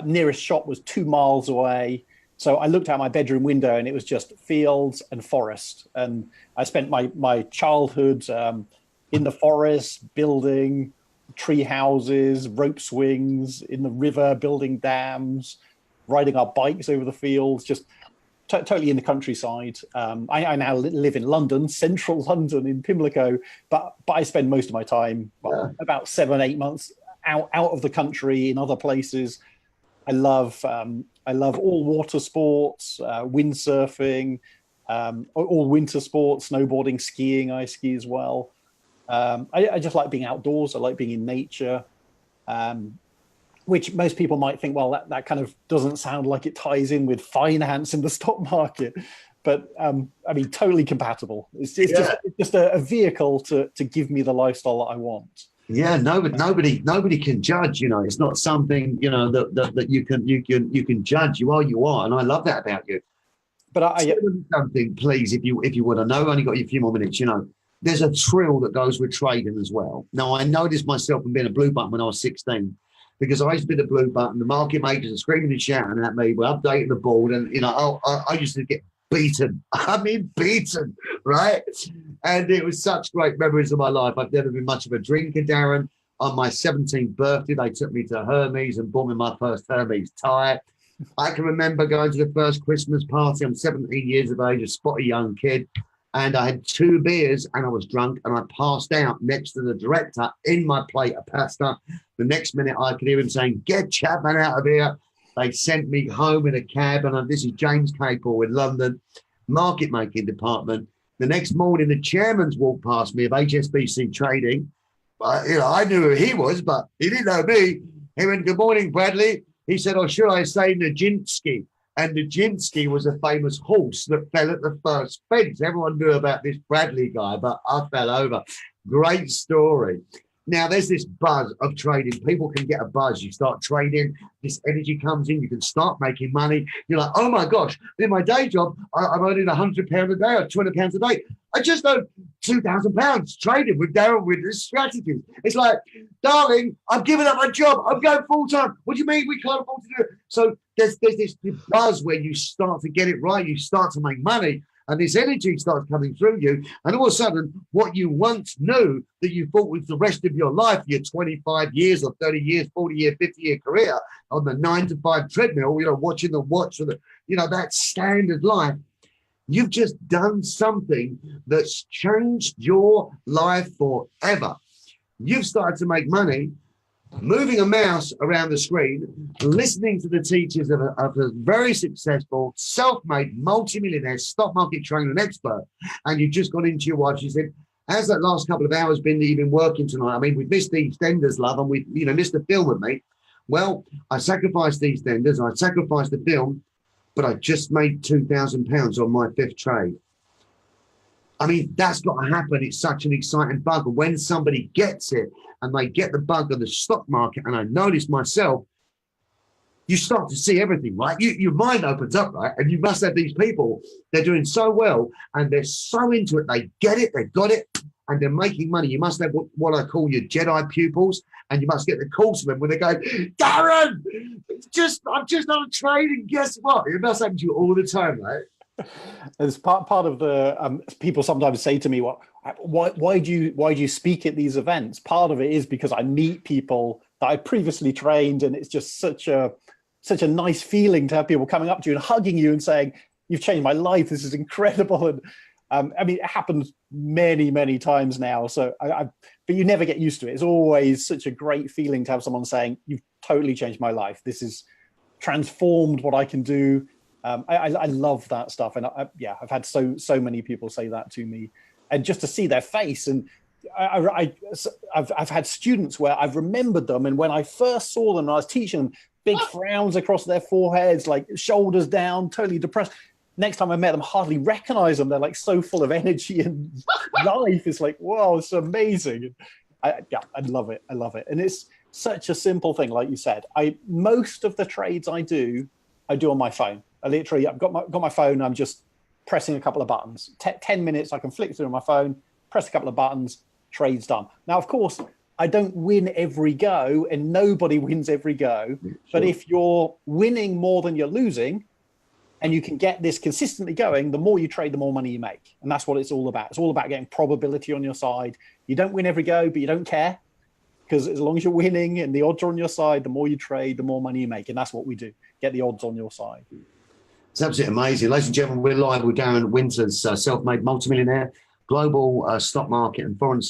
Nearest shop was 2 miles away. So I looked out my bedroom window and it was just fields and forest. And I spent my childhood in the forest, building tree houses, rope swings, in the river, building dams, riding our bikes over the fields, just totally in the countryside. I now live in London, central London in Pimlico, but I spend most of my time, about 7-8 months out of the country in other places. I love all water sports, windsurfing, all winter sports, snowboarding, skiing. I ski as well. I just like being outdoors. I like being in nature, which most people might think, well, that kind of doesn't sound like it ties in with finance in the stock market. But I mean, totally compatible. It's just a vehicle to give me the lifestyle that I want. Yeah, nobody can judge. You know, it's not something, you know, that you can judge. You are, and I love that about you. But something, please, if you would. I know I've only got you a few more minutes. You know, there's a thrill that goes with trading as well. Now, I noticed myself from being a blue button when I was 16, because I used to be the blue button. The market makers are screaming and shouting at me. We're updating the board, and you know, I used to get beaten. I mean, beaten, right? And it was such great memories of my life. I've never been much of a drinker, Darren. On my 17th birthday, they took me to Hermes and bought me my first Hermes tie. I can remember going to the first Christmas party. I'm 17 years of age, a spotty young kid. And I had 2 beers and I was drunk and I passed out next to the director in my plate of pasta. The next minute I could hear him saying, "Get Chapman out of here." They sent me home in a cab, and this is James Capel in London, market making department. The next morning, the chairman's walked past me of HSBC Trading. I knew who he was, but he didn't know me. He went, "Good morning, Bradley." He said, "Oh, should I say Nijinsky?" And Nijinsky was a famous horse that fell at the first fence. Everyone knew about this Bradley guy, but I fell over. Great story. Now, there's this buzz of trading. People can get a buzz. You start trading, this energy comes in, you can start making money. You're like, "Oh my gosh, in my day job, I'm earning £100 a day or £200 a day. I just earned £2,000 trading with Darren with this strategy." It's like, "Darling, I'm giving up my job. I'm going full time. What do you mean we can't afford to do it?" So there's this buzz where you start to get it right. You start to make money. And this energy starts coming through you. And all of a sudden, what you once knew that you thought was the rest of your life, your 25 years or 30 years, 40-year, 50-year career on the 9-to-5 treadmill, watching the watch, or that standard life, you've just done something that's changed your life forever. You've started to make money, moving a mouse around the screen, listening to the teachers of a very successful, self-made, multi-millionaire stock market trainer and expert, and you've just gone into your wife. She said, "How's that last couple of hours been that you've been working tonight? I mean, we've missed the EastEnders, love, and we've missed the film with me." Well, I sacrificed the EastEnders, I sacrificed the film, but I just made £2,000 on my 5th trade. I mean, that's got to happen. It's such an exciting bug. And when somebody gets it and they get the bug of the stock market, and I noticed myself, you start to see everything, right? Your mind opens up, right? And you must have these people, they're doing so well and they're so into it. They get it, they've got it, and they're making money. You must have what I call your Jedi pupils, and you must get the calls from them when they go, "Darren, I'm just on a trade, and guess what?" It must happen to you all the time, right? As part of the people sometimes say to me, why do you speak at these events? Part of it is because I meet people that I previously trained, and it's just such a nice feeling to have people coming up to you and hugging you and saying, "You've changed my life. This is incredible." And I mean, it happens many times now. So but you never get used to it. It's always such a great feeling to have someone saying, "You've totally changed my life. This has transformed what I can do." I love that stuff, and I've had so many people say that to me, and just to see their face. And I've had students where I've remembered them, and when I first saw them, and I was teaching them, big frowns across their foreheads, like shoulders down, totally depressed. Next time I met them, hardly recognize them. They're like so full of energy and life. It's like, wow, it's amazing. I love it. I love it, and it's such a simple thing, like you said. Most of the trades I do on my phone. I've got my phone. I'm just pressing a couple of buttons. 10 minutes, I can flick through my phone, press a couple of buttons, trade's done. Now, of course, I don't win every go, and nobody wins every go. Sure. But if you're winning more than you're losing, and you can get this consistently going, the more you trade, the more money you make. And that's what it's all about. It's all about getting probability on your side. You don't win every go, but you don't care, because as long as you're winning and the odds are on your side, the more you trade, the more money you make. And that's what we do, get the odds on your side. It's absolutely amazing. Ladies and gentlemen, we're live with Darren Winters, self-made multimillionaire, global stock market and foreign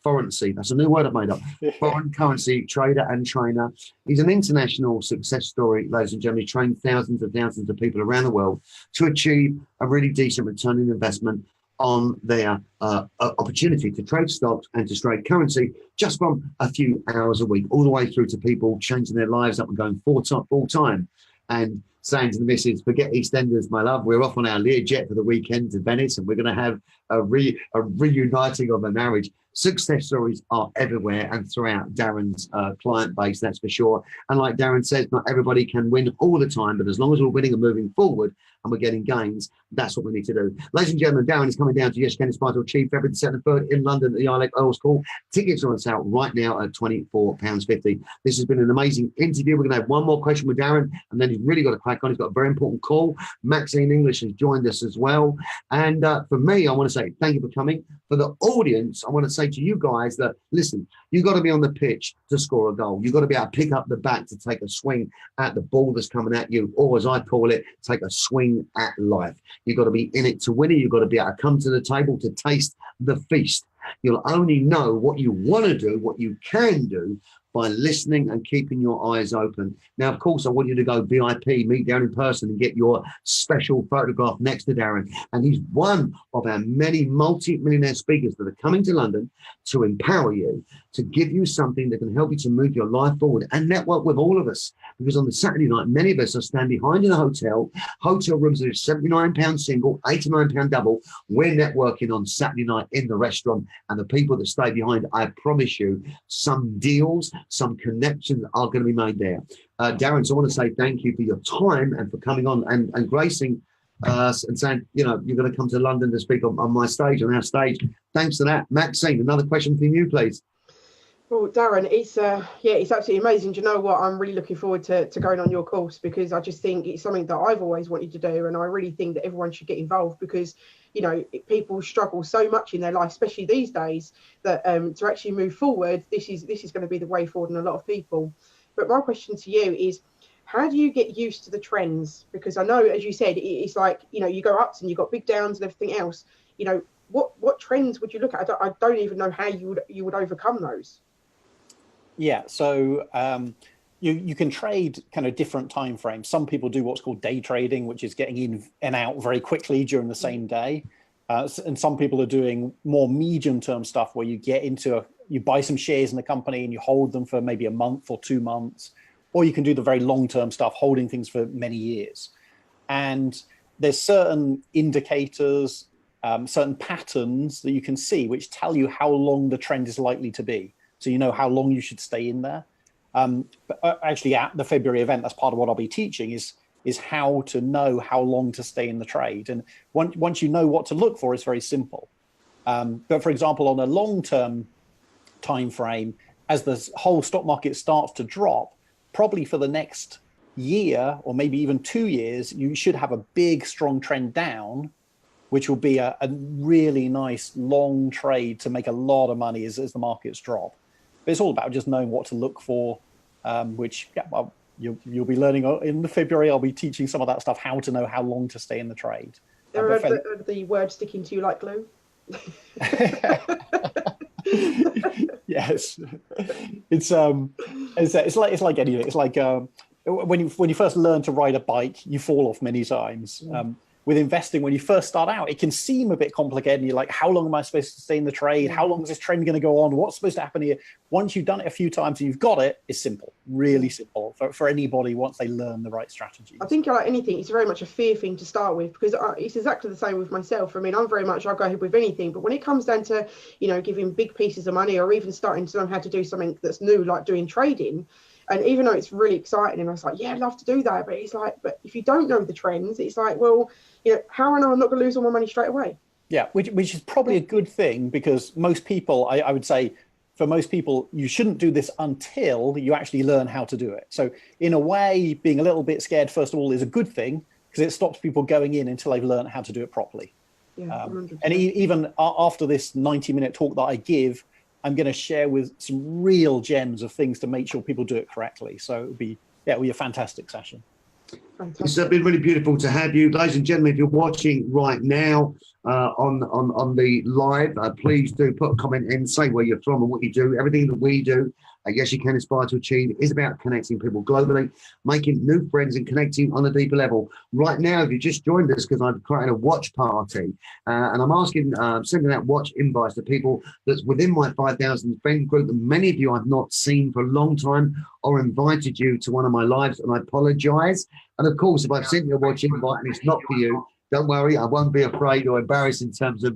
currency. That's a new word I've made up. Foreign currency trader and trainer. He's an international success story, ladies and gentlemen. He's trained thousands of people around the world to achieve a really decent return on investment on their opportunity to trade stocks and to trade currency just from a few hours a week, all the way through to people changing their lives up and going full time. And saying to the missus, "Forget EastEnders, my love. We're off on our Learjet for the weekend to Venice, and we're going to have a reuniting of a marriage." Success stories are everywhere and throughout Darren's client base, that's for sure. And like Darren says, not everybody can win all the time, but as long as we're winning and moving forward and we're getting gains, that's what we need to do. Ladies and gentlemen, Darren is coming down to Yes You Can Inspire to Achieve February the 2nd and 3rd in London at the Isle Earls Call. Tickets are on sale right now at £24.50. This has been an amazing interview. We're going to have one more question with Darren, and then he's really got to crack on. He's got a very important call. Maxine English has joined us as well. And for me, I want to say say thank you for coming. For the audience, I want to say to you guys that, listen, you've got to be on the pitch to score a goal. You've got to be able to pick up the bat to take a swing at the ball that's coming at you, or as I call it, take a swing at life. You've got to be in it to win it. You've got to be able to come to the table to taste the feast. You'll only know what you want to do, what you can do, by listening and keeping your eyes open. Now, of course, I want you to go VIP, meet Darren in person and get your special photograph next to Darren. And he's one of our many multi-millionaire speakers that are coming to London to empower you, to give you something that can help you to move your life forward and network with all of us. Because on the Saturday night, many of us are standing behind in a hotel rooms that are £79 single, £89 double. We're networking on Saturday night in the restaurant, and the people that stay behind, I promise you, some deals, some connections are going to be made there. Darren, so I want to say thank you for your time and for coming on and gracing us and saying, you know, you're going to come to London to speak on my stage, on our stage. Thanks for that. Maxine, another question from you, please. Well, Darren, it's absolutely amazing. Do you know what? I'm really looking forward to going on your course, because I just think it's something that I've always wanted to do, and I really think that everyone should get involved, because, you know, people struggle so much in their life, especially these days, that to actually move forward, this is going to be the way forward in a lot of people. But my question to you is, how do you get used to the trends? Because I know, as you said, it's like, you know, you go ups and you've got big downs and everything else. You know, what trends would you look at? I don't even know how you would overcome those. Yeah, so you can trade kind of different time frames. Some people do what's called day trading, which is getting in and out very quickly during the same day. And some people are doing more medium-term stuff where you get into you buy some shares in the company and you hold them for maybe a month or 2 months, or you can do the very long-term stuff, holding things for many years. And there's certain indicators, certain patterns that you can see which tell you how long the trend is likely to be. So you know how long you should stay in there. But actually, at the February event, that's part of what I'll be teaching is how to know how long to stay in the trade. And once you know what to look for, it's very simple. But for example, on a long-term time frame, as the whole stock market starts to drop, probably for the next year or maybe even 2 years, you should have a big, strong trend down, which will be a really nice long trade to make a lot of money as the markets drop. But it's all about just knowing what to look for, which well, you'll be learning in the February. I'll be teaching some of that stuff, how to know how long to stay in the trade. Are the words sticking to you like glue? Yes, it's like anything. It's like when you first learn to ride a bike, you fall off many times. With investing, when you first start out, it can seem a bit complicated. And you're like, how long am I supposed to stay in the trade? How long is this trend going to go on? What's supposed to happen here? Once you've done it a few times and you've got it, it's simple, really simple for anybody once they learn the right strategies. I think like anything, it's very much a fear thing to start with, because it's exactly the same with myself. I mean, I'll go ahead with anything, but when it comes down to, you know, giving big pieces of money or even starting to learn how to do something that's new, like doing trading, and even though it's really exciting and I was like, yeah, I'd love to do that, but it's like, but if you don't know the trends, it's like, well, you know, how I know I'm not going to lose all my money straight away? Yeah, which is probably a good thing, because most people, I would say, for most people, you shouldn't do this until you actually learn how to do it. So in a way, being a little bit scared, first of all, is a good thing, because it stops people going in until they've learned how to do it properly. Yeah, and even after this 90-minute talk that I give, I'm going to share with some real gems of things to make sure people do it correctly. So it'll be a fantastic session. It's been really beautiful to have you, ladies and gentlemen. If you're watching right now on the live, please do put a comment in, say where you're from and what you do. Everything that we do, yes, you can aspire to achieve, is about connecting people globally, making new friends and connecting on a deeper level. Right now, if you just joined us, because I've created a watch party, and I'm asking, sending out watch invites to people that's within my 5,000 friend group, and many of you I've not seen for a long time, or invited you to one of my lives, and I apologize. And of course, if I've sent you a watch invite and it's not for you, don't worry, I won't be afraid or embarrassed in terms of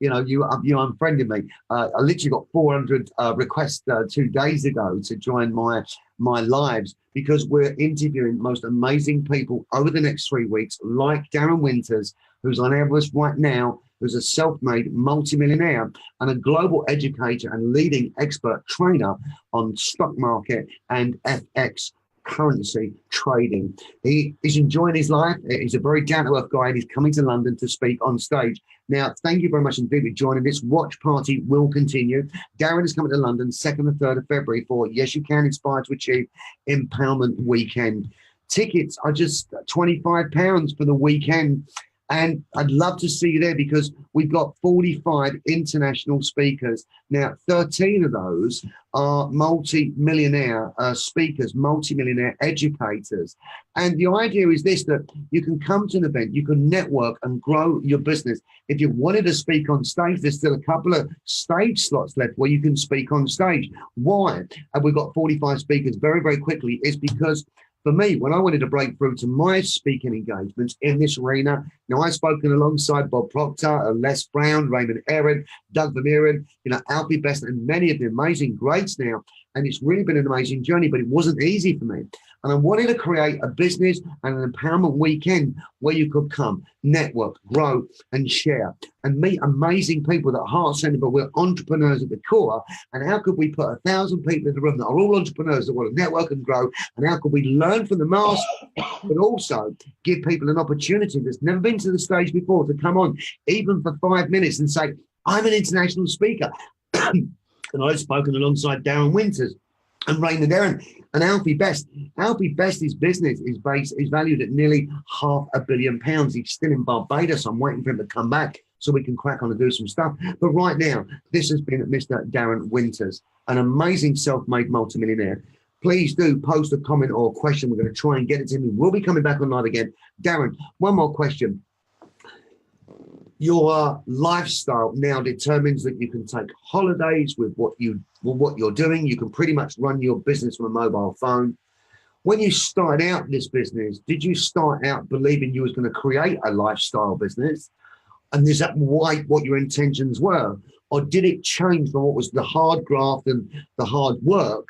you unfriending me. I literally got 400 requests 2 days ago to join my lives, because we're interviewing most amazing people over the next 3 weeks, like Darren Winters, who's on air with us right now, who's a self-made multimillionaire and a global educator and leading expert trainer on stock market and FX currency trading. He is enjoying his life. He's a very down-to-earth guy, and he's coming to London to speak on stage. Now, thank you very much indeed for joining. This watch party will continue. Darren is coming to London 2nd and 3rd of February for Yes You Can Inspire to Achieve Empowerment Weekend. Tickets are just £25 for the weekend. And I'd love to see you there because we've got 45 international speakers. Now, 13 of those are multi-millionaire speakers, multi-millionaire educators. And the idea is this, that you can come to an event, you can network and grow your business. If you wanted to speak on stage, there's still a couple of stage slots left where you can speak on stage. Why have we got 45 speakers very, very quickly? It's because for me, when I wanted to break through to my speaking engagements in this arena, now I've spoken alongside Bob Proctor, Les Brown, Raymond Aaron, Doug Vermeeren, Alfie Best, and many of the amazing greats now. And it's really been an amazing journey, but it wasn't easy for me. And I wanted to create a business and an empowerment weekend where you could come, network, grow, and share, and meet amazing people that are heart-centered, but we're entrepreneurs at the core. And how could we put 1,000 people in the room that are all entrepreneurs that want to network and grow? And how could we learn from the master, but also give people an opportunity that's never been to the stage before to come on, even for 5 minutes, and say, I'm an international speaker. And I've spoken alongside Darren Winters and Raymond Aaron and Alfie Best. Alfie Best's business is valued at nearly £500 million. He's still in Barbados. I'm waiting for him to come back so we can crack on and do some stuff. But right now, this has been Mr. Darren Winters, an amazing self-made multimillionaire. Please do post a comment or a question. We're going to try and get it to him. We'll be coming back online again. Darren, one more question. Your lifestyle now determines that you can take holidays with what you're doing. You can pretty much run your business from a mobile phone. When you started out this business, did you start out believing you was going to create a lifestyle business? And is that what your intentions were? Or did it change from what was the hard graft and the hard work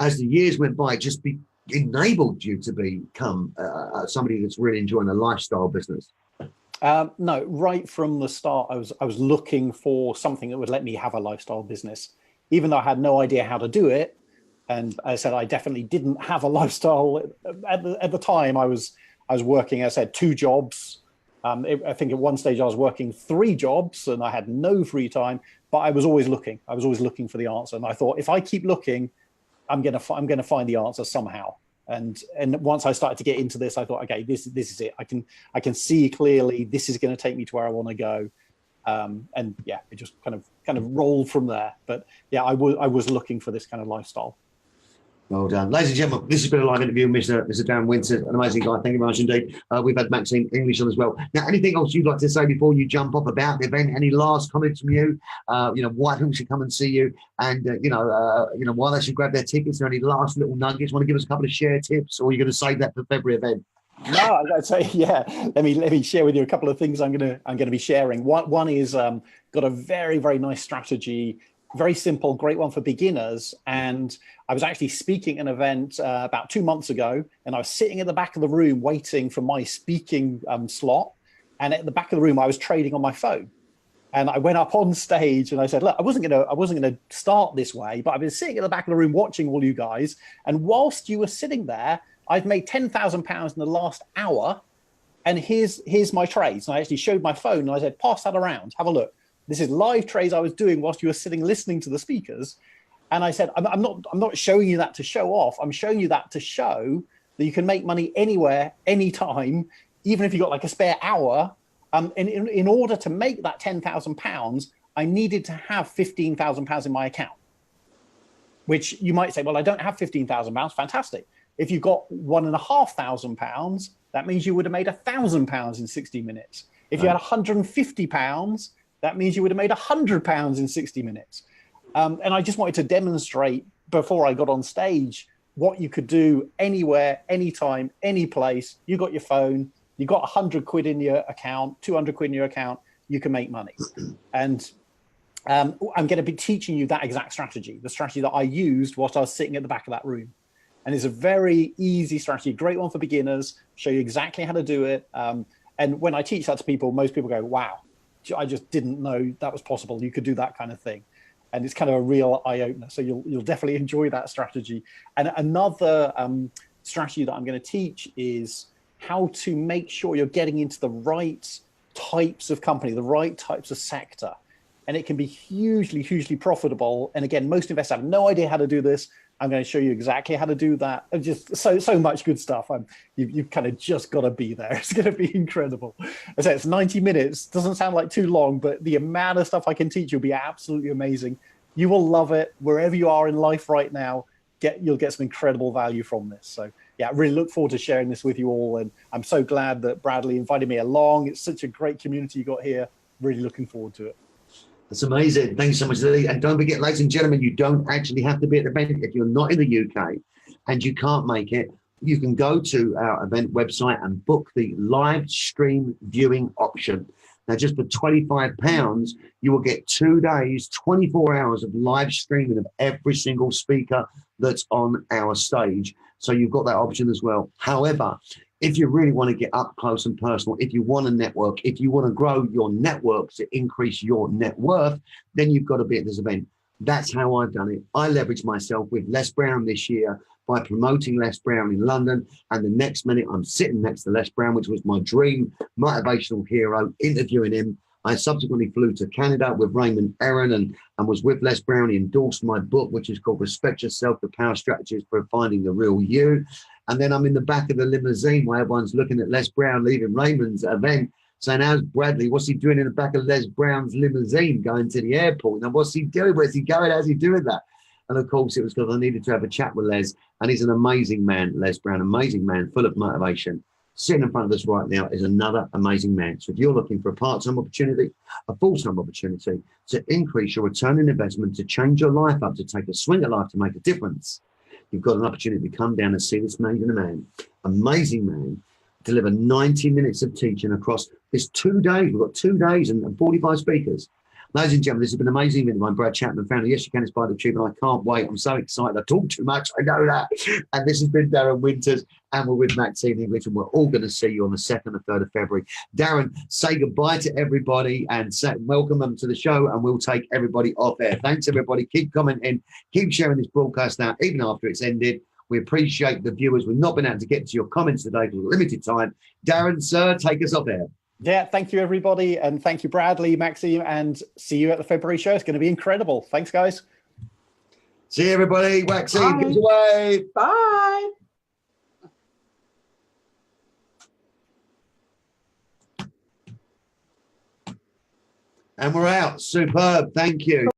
as the years went by, enabled you to become somebody that's really enjoying a lifestyle business? No, right from the start, I was looking for something that would let me have a lifestyle business, even though I had no idea how to do it. And I said, I definitely didn't have a lifestyle at the time. I was working, as I said, 2 jobs. I think at one stage I was working 3 jobs and I had no free time, but I was always looking. I was always looking for the answer. And I thought, if I keep looking, I'm going to find the answer somehow. And once I started to get into this, I thought, okay, this is it. I can see clearly this is going to take me to where I want to go. And yeah, it just kind of rolled from there. But yeah, I was looking for this kind of lifestyle. Well done. Ladies and gentlemen, this has been a live interview with Mr. Dan Winters, an amazing guy. Thank you very much indeed. We've had Maxine English on as well. Now, anything else you'd like to say before you jump off about the event? Any last comments from you? Why people should come and see you? And, why they should grab their tickets? Or any last little nuggets? Want to give us a couple of share tips? Or are you going to save that for February event? No, I'd say, yeah. Let me share with you a couple of things I'm gonna be sharing. One is got a very, very nice strategy. Very simple, great one for beginners. And I was actually speaking at an event about 2 months ago, and I was sitting at the back of the room waiting for my speaking slot. And at the back of the room, I was trading on my phone. And I went up on stage and I said, look, I wasn't gonna start this way, but I've been sitting at the back of the room watching all you guys. And whilst you were sitting there, I've made £10,000 in the last hour. And here's my trades. And I actually showed my phone and I said, pass that around, have a look. This is live trades I was doing whilst you were sitting listening to the speakers. And I said, I'm not showing you that to show off. I'm showing you that to show that you can make money anywhere, anytime, even if you got like a spare hour. In order to make that £10,000, I needed to have £15,000 in my account, which you might say, well, I don't have £15,000. Fantastic. If you got £1,500, that means you would have made £1,000 in 60 minutes. If you had £150, that means you would have made £100 in 60 minutes. And I just wanted to demonstrate before I got on stage what you could do anywhere, anytime, any place. You got your phone, you got 100 quid in your account, 200 quid in your account, you can make money. And I'm going to be teaching you that exact strategy, the strategy that I used whilst I was sitting at the back of that room. And it's a very easy strategy, great one for beginners, show you exactly how to do it. And when I teach that to people, most people go, wow, I just didn't know that was possible. You could do that kind of thing. And it's kind of a real eye-opener. So you'll definitely enjoy that strategy. And another strategy that I'm going to teach is how to make sure you're getting into the right types of company, the right types of sector. And it can be hugely, hugely profitable. And again, most investors have no idea how to do this. I'm going to show you exactly how to do that. And just so much good stuff. You've kind of just got to be there. It's going to be incredible. I say it's 90 minutes. Doesn't sound like too long, but the amount of stuff I can teach you will be absolutely amazing. You will love it. Wherever you are in life right now, you'll get some incredible value from this. So yeah, I really look forward to sharing this with you all. And I'm so glad that Bradley invited me along. It's such a great community you got here. Really looking forward to it. That's amazing. Thanks so much, Lee. And don't forget, ladies and gentlemen, you don't actually have to be at the event. If you're not in the UK and you can't make it, you can go to our event website and book the live stream viewing option. Now, just for £25, you will get 2 days, 24 hours of live streaming of every single speaker that's on our stage. So you've got that option as well. However, if you really want to get up close and personal, if you want to network, if you want to grow your network to increase your net worth, then you've got to be at this event. That's how I've done it. I leveraged myself with Les Brown this year by promoting Les Brown in London. And the next minute I'm sitting next to Les Brown, which was my dream motivational hero, interviewing him. I subsequently flew to Canada with Raymond Aaron and was with Les Brown. He endorsed my book, which is called Respect Yourself, the Power Strategies for Finding the Real You. And then I'm in the back of the limousine where everyone's looking at Les Brown leaving Raymond's event, saying, how's Bradley? What's he doing in the back of Les Brown's limousine going to the airport? Now, what's he doing? Where's he going? How's he doing that? And of course, it was because I needed to have a chat with Les. And he's an amazing man, Les Brown, amazing man, full of motivation. Sitting in front of us right now is another amazing man. So if you're looking for a part-time opportunity, a full-time opportunity to increase your return on investment, to change your life up, to take a swing at life, to make a difference, you've got an opportunity to come down and see this amazing man, deliver 90 minutes of teaching across this 2 days. We've got 2 days and 45 speakers. Ladies and gentlemen, this has been an amazing video. I'm Brad Chapman, founder. Yes, you can inspire the truth, and I can't wait. I'm so excited. I talk too much. I know that. And this has been Darren Winters, and we're with Maxine English, and we're all going to see you on the 2nd and 3rd of February. Darren, say goodbye to everybody and welcome them to the show, and we'll take everybody off air. Thanks, everybody. Keep commenting. Keep sharing this broadcast out, even after it's ended. We appreciate the viewers. We've not been able to get to your comments today because we're limited time. Darren, sir, take us off air. Yeah, thank you, everybody. And thank you, Bradley, Maxime, and see you at the February show. It's going to be incredible. Thanks, guys. See you, everybody. Waxine, gives away. Bye. And we're out. Superb. Thank you.